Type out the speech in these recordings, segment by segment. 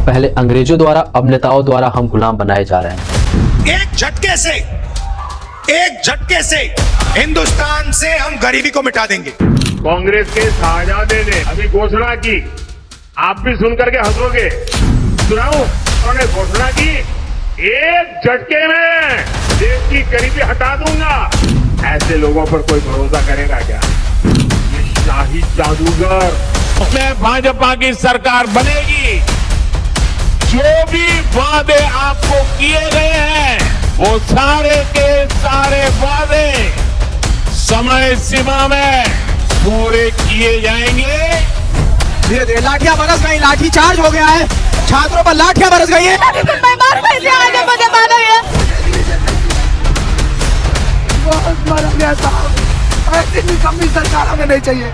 पहले अंग्रेजों द्वारा, अब नेताओं द्वारा हम गुलाम बनाए जा रहे हैं। एक झटके से हिंदुस्तान से हम गरीबी को मिटा देंगे। कांग्रेस के शाहजादे ने अभी घोषणा की, आप भी सुनकर के हंसोगे। सुनाऊं, उन्होंने घोषणा की, एक झटके में देश की गरीबी हटा दूंगा। ऐसे लोगों पर कोई भरोसा करेगा क्या? ये शाही जादूगर। उसमें भाजपा की सरकार बनेगी। जो भी वादे आपको किए गए हैं वो सारे के सारे वादे समय सीमा में पूरे किए जाएंगे। धीरे धीरे लाठियां बरस गई, लाठी चार्ज हो गया है, छात्रों पर लाठियां बरस गई है। बहुत मारा गया साहब, ऐसी निकम्मी सरकार हमें नहीं चाहिए।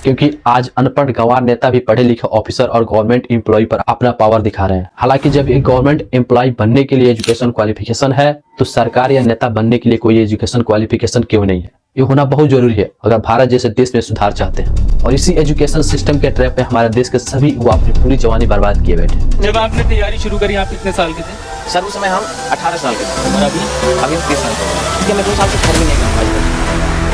क्योंकि आज अनपढ़ गंवार नेता भी पढ़े लिखे ऑफिसर और गवर्नमेंट एम्प्लॉय पर अपना पावर दिखा रहे हैं। हालांकि जब एक गवर्नमेंट एम्प्लॉय बनने के लिए एजुकेशन क्वालिफिकेशन है, तो सरकार या नेता बनने के लिए कोई एजुकेशन क्वालिफिकेशन क्यों नहीं है? ये होना बहुत जरूरी है अगर भारत जैसे देश में सुधार चाहते हैं। और इसी एजुकेशन सिस्टम के ट्रैप में हमारे देश के सभी युवा अपनी पूरी जवानी बर्बाद किए बैठे। जब आपने तैयारी शुरू करी, आप कितने साल के थे? सर उस समय हम 18 साल के थे और अभी 30 साल के। क्योंकि मैं 2 साल से घर भी नहीं गया।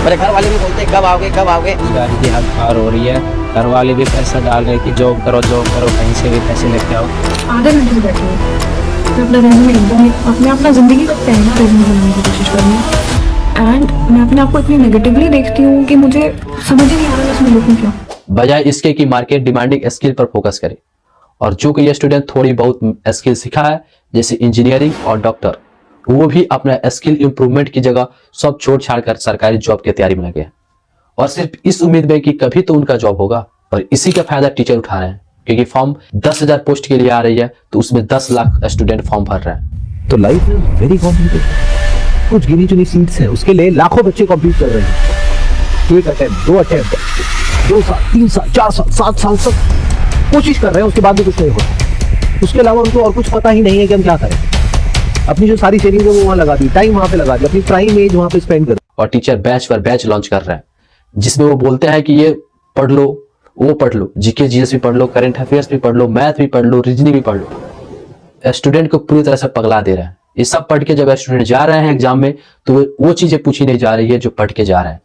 मेरे घर वाले भी बोलते कब आओगे कब आओगे। गाड़ी की हालत पार हो रही है, घर वाले भी पैसा डाल रहे कि जॉब करो कहीं से भी पैसे लेके आओ। आधे घंटे से बैठे हो, अपना रेज्यूमे मैं अपना जिंदगी का पहला रेज्यूमे बनाने की कोशिश कर रही हूँ। एंड मैं अपने आप को इतनी नेगेटिवली देखती हूँ कि मुझे समझ ही नहीं आ रहा इसमें लिखूं क्या। बजाय इसके कि मार्केट डिमांडिंग स्किल पर फोकस करे, और जो कि ये स्टूडेंट थोड़ी बहुत स्किल सीखा है जैसे इंजीनियरिंग और डॉक्टर, वो भी अपना स्किल इंप्रूवमेंट की जगह सब छोड़ छाड़ कर सरकारी जॉब की तैयारी में लगे हैं, और सिर्फ इस उम्मीद में कि कभी तो उनका जॉब होगा। और इसी का फायदा टीचर उठा रहे हैं, क्योंकि फॉर्म 10,000 पोस्ट के लिए आ रही है तो उसमें 10 लाख स्टूडेंट फॉर्म भर रहे हैं। तो लाइफ में वेरी कॉम्प्लिकेटेड, कुछ गिनी चुनी सीट्स है, उसके लिए लाखों बच्चे कॉम्पीट कर रहे हैं। 1 अटेम्प्ट 2 अटेम्प्ट 2 साल 3 साल 4 साल 7 साल तक कोशिश कर रहे हैं, उसके बाद भी कुछ नहीं होता। उसके अलावा उनको और कुछ पता ही नहीं है कि हम क्या करें। अपनी जो सारी सेविंग है वो वहां लगा दी, टाइम वहां पे लगा दी, अपनी प्राइम एज वहां पे स्पेंड कर। और टीचर बैच पर बैच लॉन्च कर रहे हैं, जिसमें वो बोलते हैं कि ये पढ़ लो, वो पढ़ लो, जीके जीएस भी पढ़ लो, करंट अफेयर्स भी पढ़ लो, मैथ भी पढ़ लो, रीजनिंग भी पढ़ लो। स्टूडेंट को पूरी तरह से पगला दे रहे हैं। ये सब पढ़ के जब स्टूडेंट जा रहे हैं एग्जाम में, तो वो चीजें पूछी नहीं जा रही है जो पढ़ के जा रहे हैं।